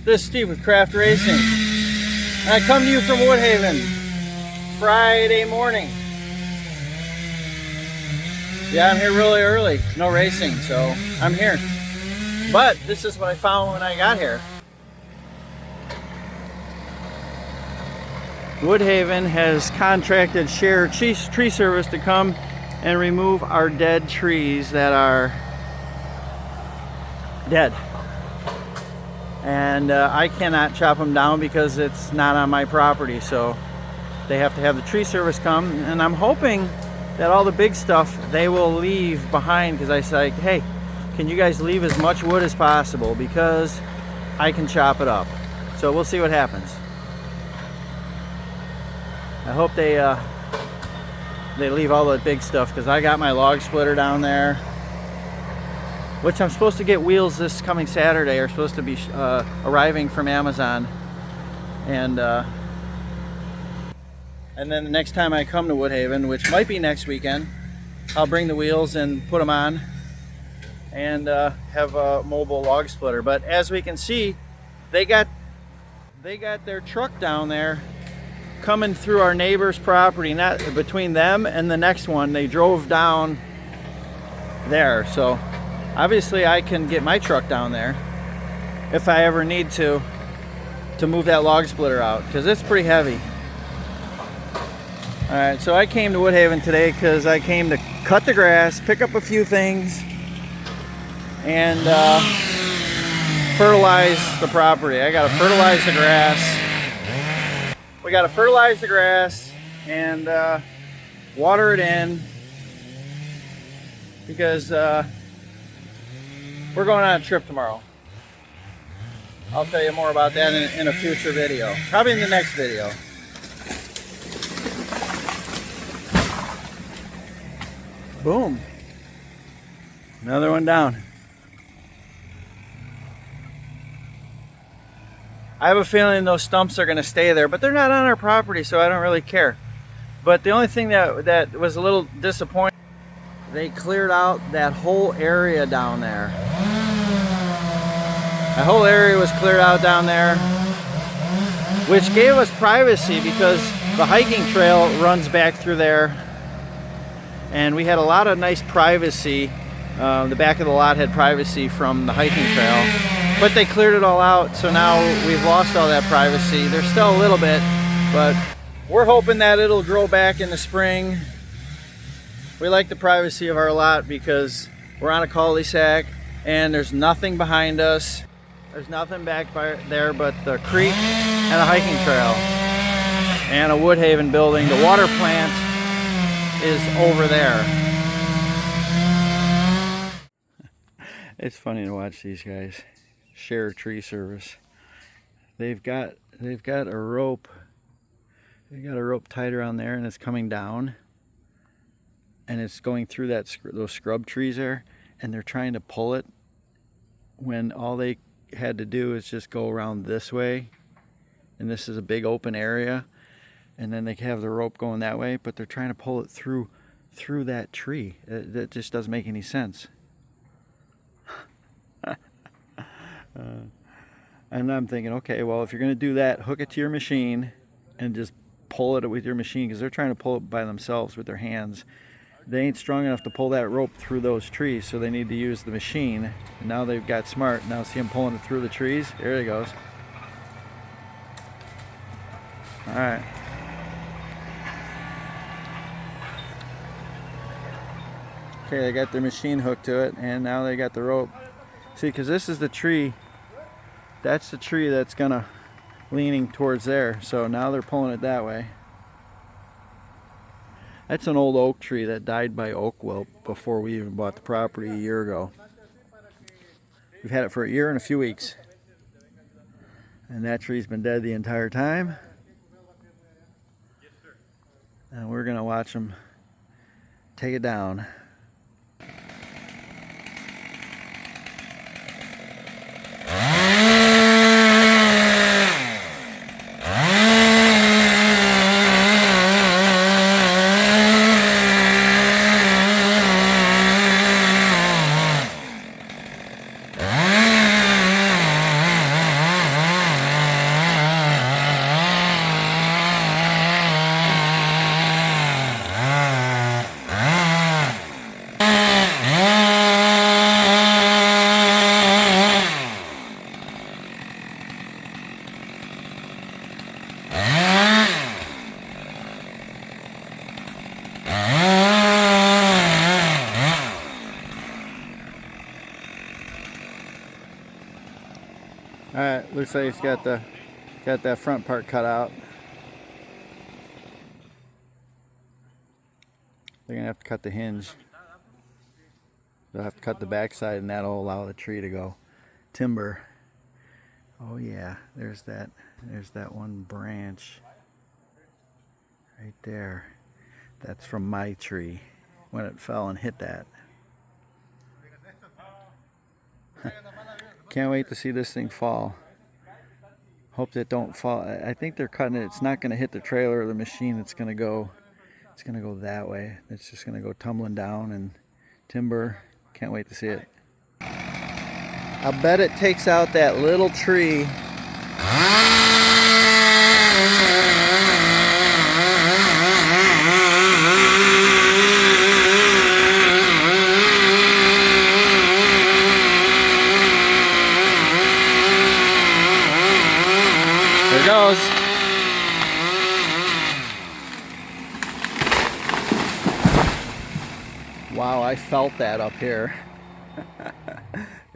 This is Steve with Craft Racing. And I come to you from Woodhaven, Friday morning. Yeah, I'm here really early. No racing, so I'm here. But this is what I found when I got here. Woodhaven has contracted Share Tree Service to come and remove our dead trees that are dead. And I cannot chop them down because it's not on my property, so they have to have the tree service come. And I'm hoping that all the big stuff they will leave behind, because I said, hey, can you guys leave as much wood as possible because I can chop it up. So we'll see what happens. I hope they leave all the big stuff, because I got my log splitter down there, which I'm supposed to get wheels this coming Saturday, are supposed to be arriving from Amazon. And then the next time I come to Woodhaven, which might be next weekend, I'll bring the wheels and put them on and have a mobile log splitter. But as we can see, they got their truck down there coming through our neighbor's property, not between them and the next one. They drove down there, so obviously I can get my truck down there if I ever need to move that log splitter out, because it's pretty heavy. Alright, so I came to Woodhaven today because I came to cut the grass, pick up a few things, and fertilize the property. I gotta fertilize the grass. We gotta fertilize the grass and water it in, because we're going on a trip tomorrow. I'll tell you more about that in a future video. Probably in the next video. Boom. Another one down. I have a feeling those stumps are going to stay there, but they're not on our property, so I don't really care. But the only thing that was a little disappointing, they cleared out that whole area down there. That whole area was cleared out down there, which gave us privacy because the hiking trail runs back through there. And we had a lot of nice privacy. The back of the lot had privacy from the hiking trail. But they cleared it all out, so now we've lost all that privacy. There's still a little bit, but we're hoping that it'll grow back in the spring. We like the privacy of our lot because we're on a cul-de-sac and there's nothing behind us. There's nothing back there but the creek and a hiking trail and a Woodhaven building. The water plant is over there. It's funny to watch these guys. Share Tree Service. They've got a rope. They've got a rope tied around there, and it's coming down, and it's going through those scrub trees there, and they're trying to pull it when all they had to do is just go around this way, and this is a big open area, and then they have the rope going that way, but they're trying to pull it through that tree. That just doesn't make any sense. And I'm thinking, okay, well, if you're going to do that, hook it to your machine and just pull it with your machine, because they're trying to pull it by themselves with their hands. They ain't strong enough to pull that rope through those trees, so they need to use the machine. And now they've got smart. Now see him pulling it through the trees. There he goes. All right. Okay, they got their machine hooked to it, and now they got the rope. See, because this is the tree. That's the tree that's gonna leaning towards there. So now they're pulling it that way. That's an old oak tree that died by oak.Welt before we even bought the property a year ago. We've had it for a year and a few weeks. And that tree's been dead the entire time. And we're gonna watch them take it down. All right, looks like it's got that front part cut out. They're gonna have to cut the hinge. They'll have to cut the backside, and that'll allow the tree to go. Timber. Oh yeah, there's that one branch right there. That's from my tree when it fell and hit that. Can't wait to see this thing fall. Hope that don't fall. I think they're cutting it. It's not going to hit the trailer or the machine. It's going to go that way. It's just going to go tumbling down, and timber. Can't wait to see it. I bet it takes out that little tree. There it goes. Wow, I felt that up here.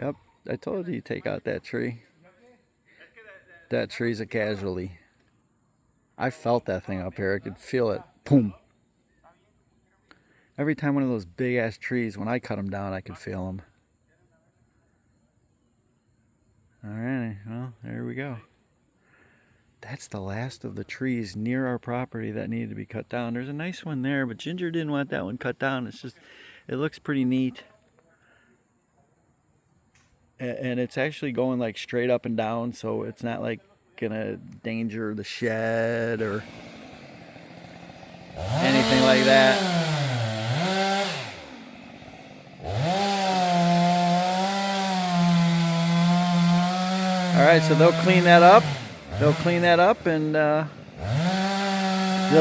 Yep, I told you take out that tree. That tree's a casualty. I felt that thing up here. I could feel it. Boom. Every time one of those big ass trees, when I cut them down, I could feel them. Alright, well, there we go. That's the last of the trees near our property that needed to be cut down. There's a nice one there, but Ginger didn't want that one cut down. It's just, it looks pretty neat. And it's actually going like straight up and down, so it's not like gonna endanger the shed or anything like that. Alright, so they'll clean that up. They'll clean that up, and they'll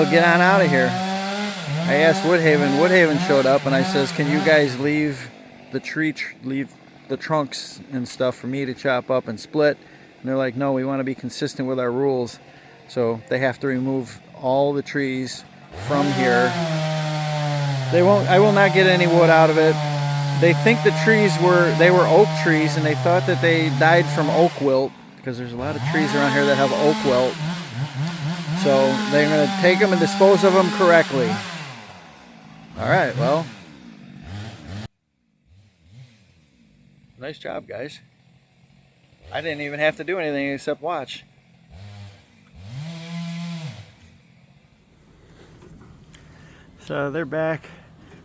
get on out of here. I asked Woodhaven. Woodhaven showed up, and I says, "Can you guys leave the leave the trunks and stuff for me to chop up and split?" And they're like, "No, we want to be consistent with our rules." So they have to remove all the trees from here. I will not get any wood out of it. They think the trees were oak trees, and they thought that they died from oak.Welt, because there's a lot of trees around here that have oak.Welt. So they're going to take them and dispose of them correctly. All right, well. Nice job, guys. I didn't even have to do anything except watch. So they're back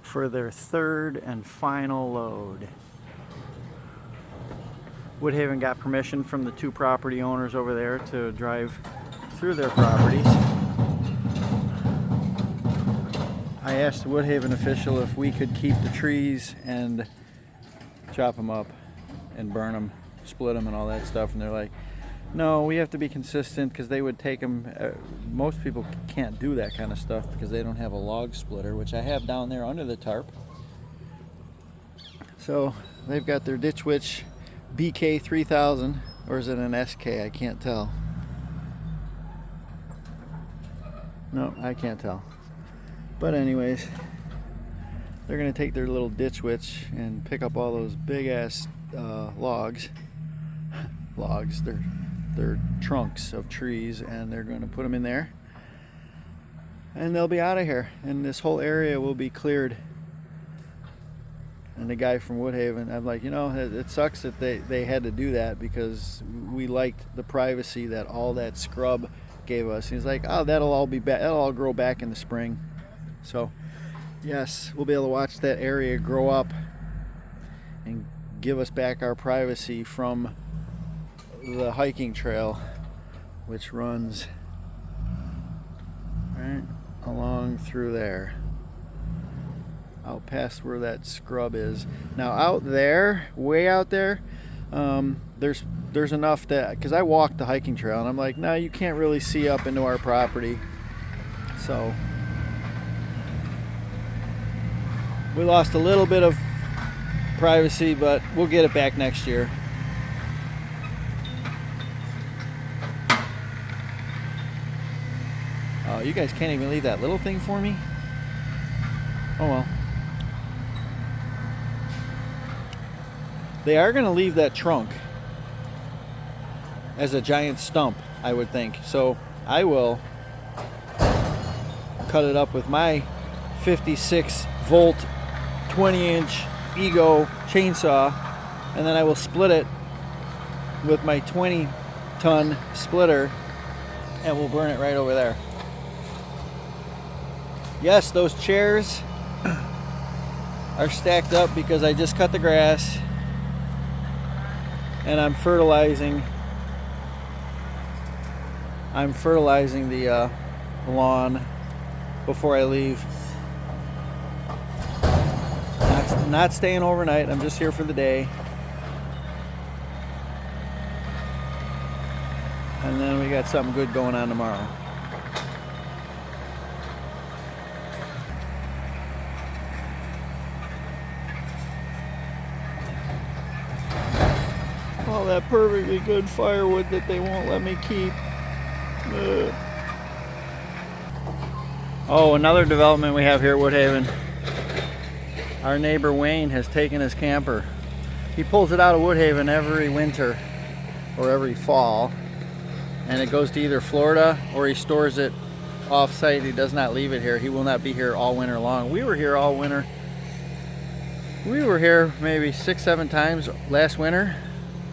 for their third and final load. Woodhaven got permission from the two property owners over there to drive through their properties. I asked the Woodhaven official if we could keep the trees and chop them up and burn them, split them and all that stuff, and they're like, "No, we have to be consistent," because they would take them. Most people can't do that kind of stuff because they don't have a log splitter, which I have down there under the tarp. So they've got their Ditch Witch BK 3000, or is it an SK? I can't tell. No, I can't tell. But anyways, they're gonna take their little Ditch Witch and pick up all those big ass logs. They're trunks of trees, and they're going to put them in there, and they'll be out of here, and this whole area will be cleared. And the guy from Woodhaven, I'm like, it sucks that they had to do that, because we liked the privacy that all that scrub gave us. He's like, "Oh, that'll all be back. That'll all grow back in the spring." So yes, we'll be able to watch that area grow up and give us back our privacy from the hiking trail, which runs right along through there, out past where that scrub is. Now out there, way out there, there's enough that, because I walked the hiking trail, and I'm like, no, you can't really see up into our property. So we lost a little bit of privacy, but we'll get it back next year. Oh, you guys can't even leave that little thing for me? Oh well. They are going to leave that trunk. as a giant stump, I would think. So I will cut it up with my 56 volt 20-inch Ego chainsaw, and then I will split it with my 20-ton splitter, and we'll burn it right over there. Yes, those chairs are stacked up because I just cut the grass and I'm fertilizing the lawn before I leave. Not staying overnight. I'm just here for the day. And then we got something good going on tomorrow. All that perfectly good firewood that they won't let me keep. Ugh. Oh, another development we have here at Woodhaven. Our neighbor Wayne has taken his camper. He pulls it out of Woodhaven every winter or every fall, and it goes to either Florida or he stores it off-site. He does not leave it here. He will not be here all winter long. We were here all winter. We were here maybe 6-7 times last winter,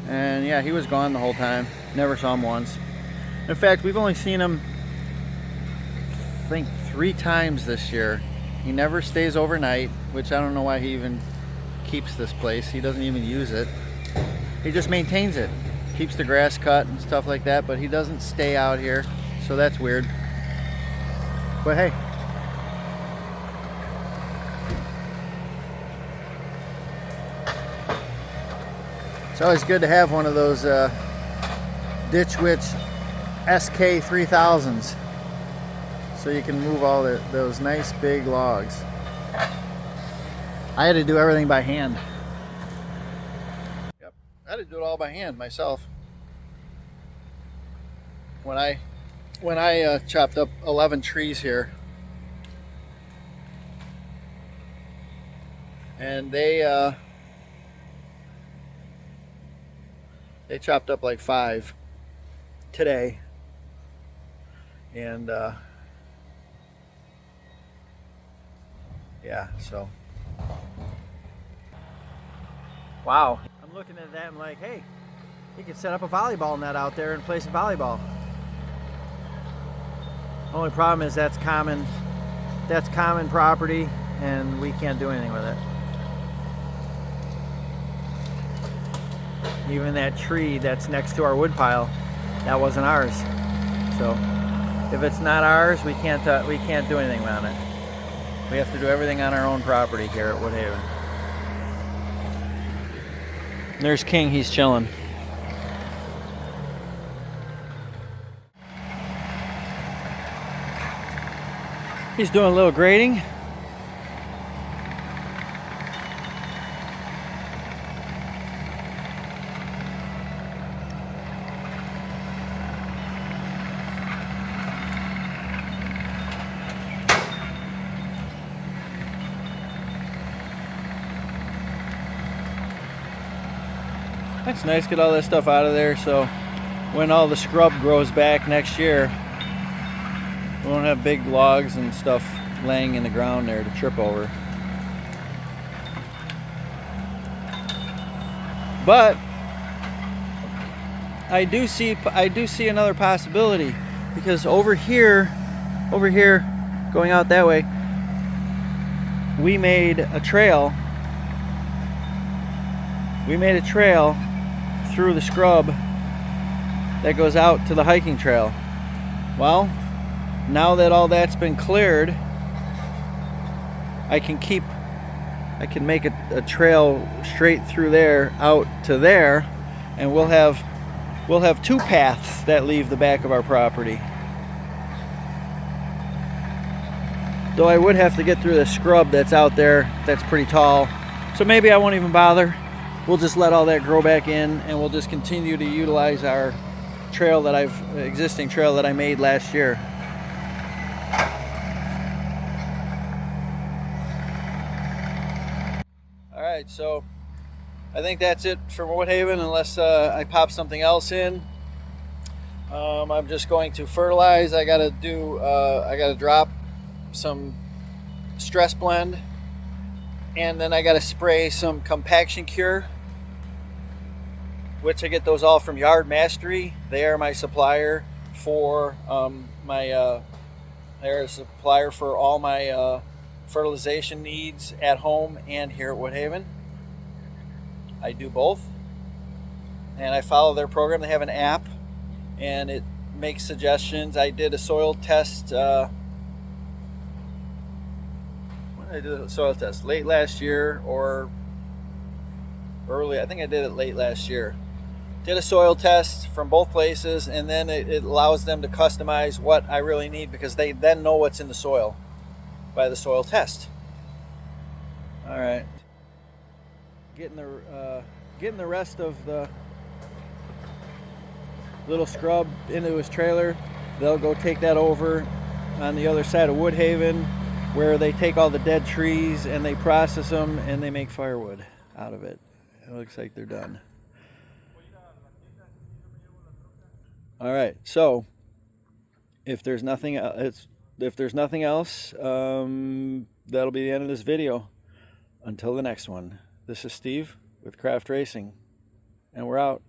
and yeah, he was gone the whole time. Never saw him once. In fact, we've only seen him, I think, 3 times this year. He never stays overnight, which I don't know why he even keeps this place. He doesn't even use it. He just maintains it. Keeps the grass cut and stuff like that, but he doesn't stay out here, so that's weird. But hey. It's always good to have one of those Ditch Witch SK 3000s. So you can move all those nice big logs. I had to do everything by hand. Yep, I had to do it all by hand myself. When I chopped up 11 trees here, and they chopped up like 5 today, and yeah, so wow. I'm looking at that and like, hey, you could set up a volleyball net out there and play some volleyball. Only problem is that's common property and we can't do anything with it. Even that tree that's next to our wood pile, that wasn't ours. So if it's not ours, we can't do anything on it. We have to do everything on our own property here at Woodhaven. There's King, he's chilling. He's doing a little grading. That's nice, get all that stuff out of there so when all the scrub grows back next year, we won't have big logs and stuff laying in the ground there to trip over. But I do see another possibility, because over here going out that way, we made a trail through the scrub that goes out to the hiking trail. Well, now that all that's been cleared, I can make a trail straight through there out to there, and we'll have 2 paths that leave the back of our property. Though I would have to get through the scrub that's out there, that's pretty tall. So maybe I won't even bother. We'll just let all that grow back in, and we'll just continue to utilize our trail existing trail that I made last year. Alright, so I think that's it for Woodhaven, unless I pop something else in. I'm just going to fertilize. I gotta drop some stress blend, and then I gotta spray some compaction cure, which I get those all from Yard Mastery. They are my supplier for they're a supplier for all my fertilization needs at home and here at Woodhaven. I do both, and I follow their program. They have an app, and it makes suggestions. I did a soil test. When did I do a soil test? Late last year or early? I think I did it late last year. Did a soil test from both places, and then it allows them to customize what I really need because they then know what's in the soil by the soil test. All right, getting the rest of the little scrub into his trailer. They'll go take that over on the other side of Woodhaven, where they take all the dead trees and they process them and they make firewood out of it. It looks like they're done. All right, so if there's nothing else, that'll be the end of this video. Until the next one, this is Steve with Craft Racing, and we're out.